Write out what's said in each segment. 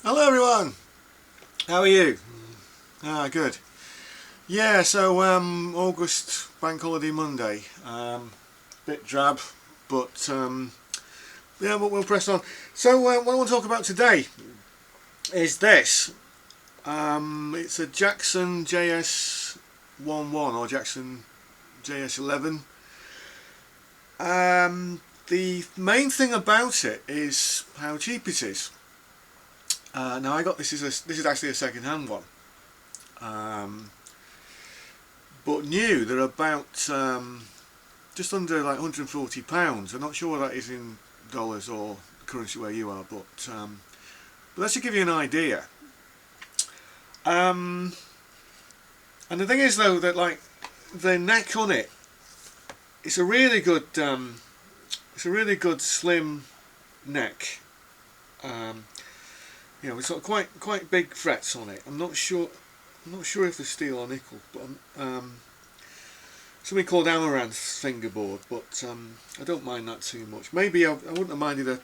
Hello everyone, how are you? Good. Yeah, so August Bank Holiday Monday, bit drab, but yeah, but we'll press on. So what I want to talk about today is this. It's a Jackson JS11 or Jackson JS11. The main thing about it is how cheap it is. Now I got this is actually a second-hand one, but new. They're about just under like £140. I'm not sure what that is in dollars or currency where you are, but that should give you an idea. And the thing is though that like the neck on it, it's a really good slim neck. You know, it's got quite big frets on it. I'm not sure if they're steel or nickel, but something called Amaranth fingerboard. But I don't mind that too much. Maybe I wouldn't have minded a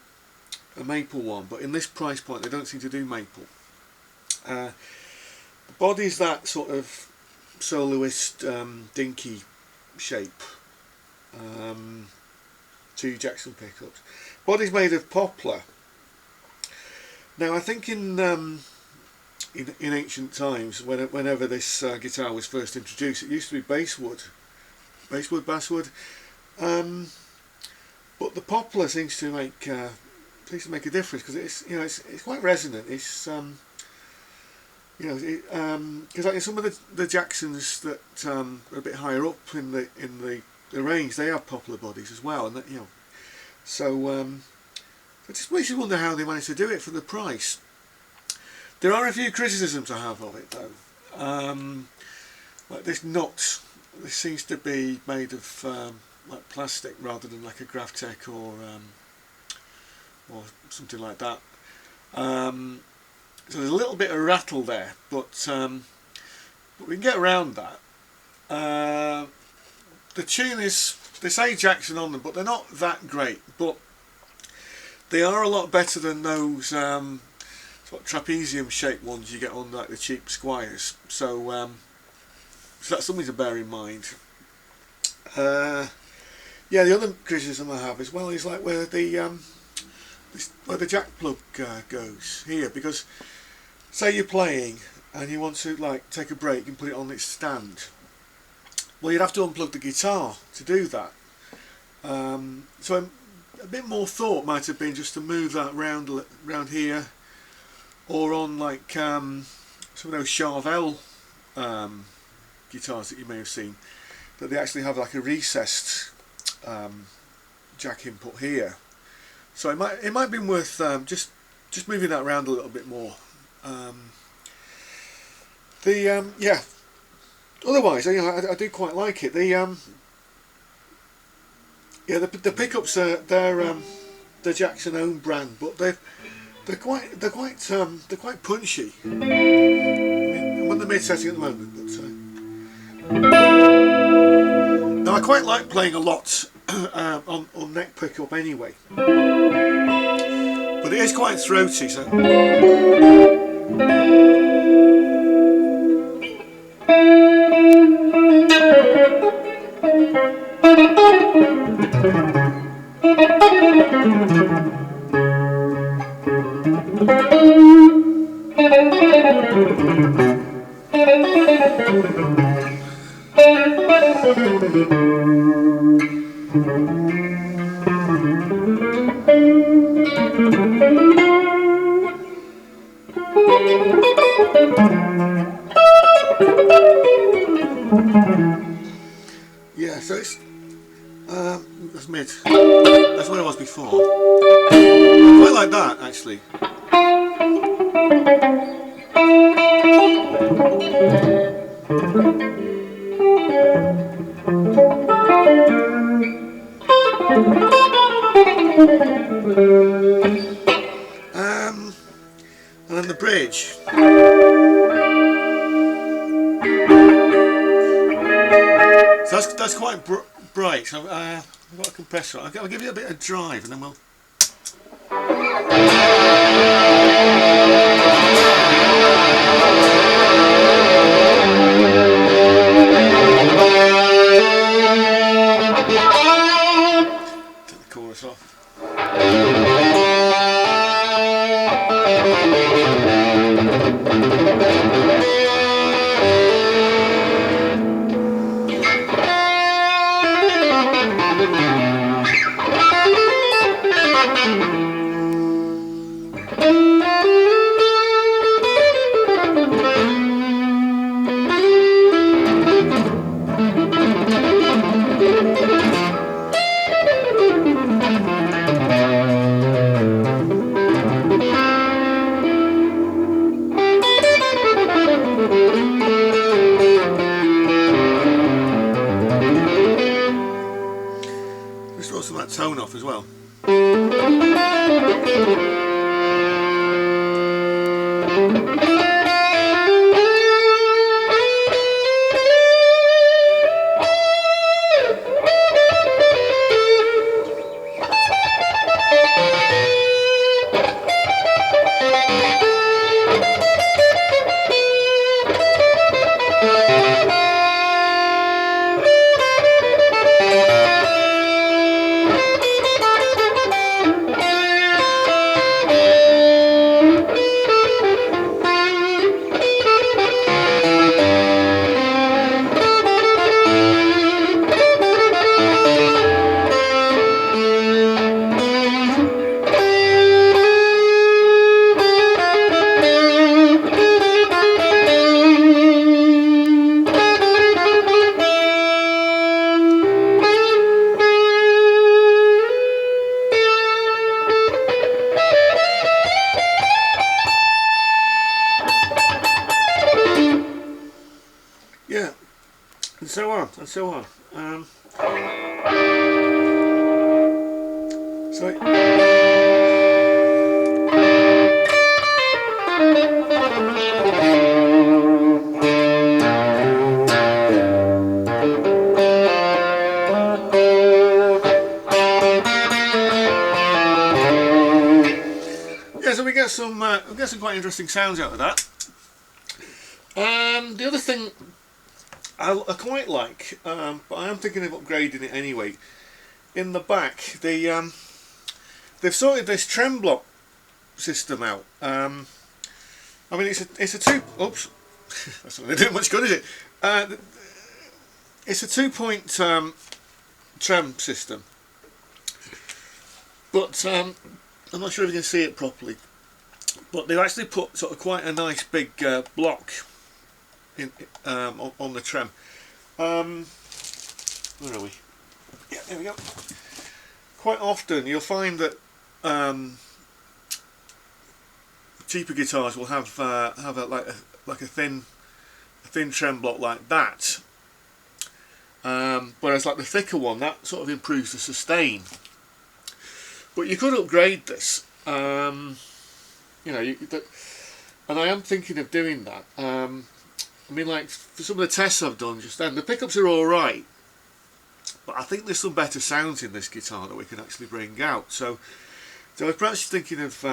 maple one, but in this price point, they don't seem to do maple. The body's that sort of soloist dinky shape. 2 Jackson pickups. Body's made of poplar. Now I think in ancient times, whenever this guitar was first introduced, it used to be basswood, basswood, but the poplar seems to make a difference because it's quite resonant. It's because like some of the Jacksons that are a bit higher up in the range, they have poplar bodies as well, and that, so. It just makes you wonder how they managed to do it for the price. There are a few criticisms I have of it though. Like this nut, this seems to be made of like plastic rather than like a Graphtec or something like that. So there's a little bit of rattle there, but we can get around that. The tune is, they say Jackson on them, but they're not that great. But they are a lot better than those sort of trapezium shaped ones you get on like the cheap Squires. So that's something to bear in mind. Yeah, the other criticism I have as well is like where the jack plug goes here, because say you're playing and you want to like take a break and put it on its stand, well, you'd have to unplug the guitar to do that. So a bit more thought might have been just to move that round here, or on like some of those Charvel guitars that you may have seen, that they actually have like a recessed jack input here. So it might be worth just moving that around a little bit more. Yeah. Otherwise, you know, I do quite like it. The pickups they're Jackson own brand, but they're quite punchy. I mean, I'm on the mid setting at the moment, but now I quite like playing a lot on neck pickup anyway, but it is quite throaty. So. Yeah, so it's that's mid. That's where I was before. I quite like that actually. And then the bridge. So that's quite bright. So I've got a compressor. I'll give you a bit of drive, and then we'll. Take the chorus off. Just throw some of that tone off as well. Yeah, and so on, and so on. So we get some quite interesting sounds out of that. The other thing I quite like, but I am thinking of upgrading it anyway. In the back, they've sorted this trem block system out. I mean, it's a two. Oops, That's not going to do much good, is it? It's a 2-point trem system, but I'm not sure if you can see it properly. But they've actually put sort of quite a nice big block in on the trem. Where are we? Yeah, there we go. Quite often you'll find that cheaper guitars will have like a thin trem block like that, whereas like the thicker one, that sort of improves the sustain. But you could upgrade this, you know, and I am thinking of doing that. I mean, like for some of the tests I've done just then, the pickups are all right, but I think there's some better sounds in this guitar that we can actually bring out. So I was perhaps thinking of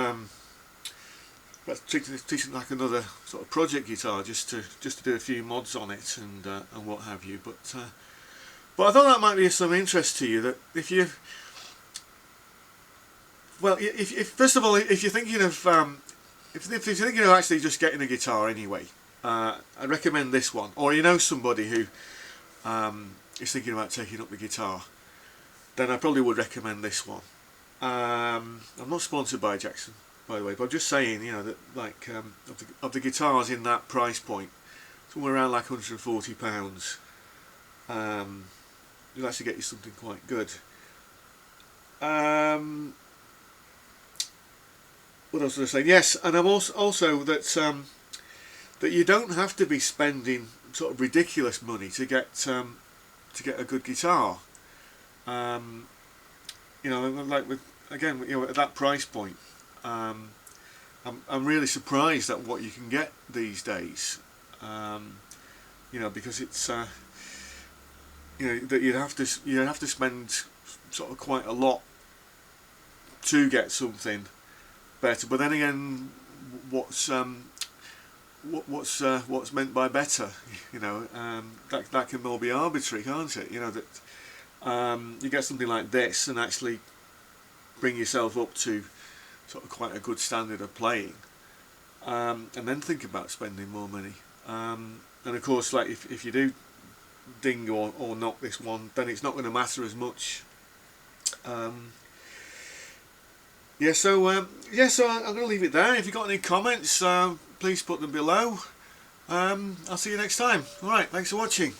teaching like another sort of project guitar, just to do a few mods on it and what have you. But I thought that might be of some interest to you. That if you, well, if first of all, if you're thinking of if you're thinking of actually just getting a guitar anyway, I'd recommend this one. Or you know somebody who is thinking about taking up the guitar, then I probably would recommend this one. I'm not sponsored by Jackson, by the way, but I'm just saying, you know, that like of the guitars in that price point, somewhere around like £140, you'll actually get you something quite good. What else was I saying? Yes, and I'm also that that you don't have to be spending sort of ridiculous money to get a good guitar. You know, like with, again, you know, at that price point, I'm really surprised at what you can get these days. You know, because it's you know, that you'd have to spend sort of quite a lot to get something better. But then again, what's meant by better? You know, that can all be arbitrary, can't it? You know, that you get something like this and actually bring yourself up to sort of quite a good standard of playing, and then think about spending more money. And of course, like if you do ding or knock this one, then it's not going to matter as much. Yeah, so I'm going to leave it there. If you've got any comments, please put them below. I'll see you next time. Alright, thanks for watching.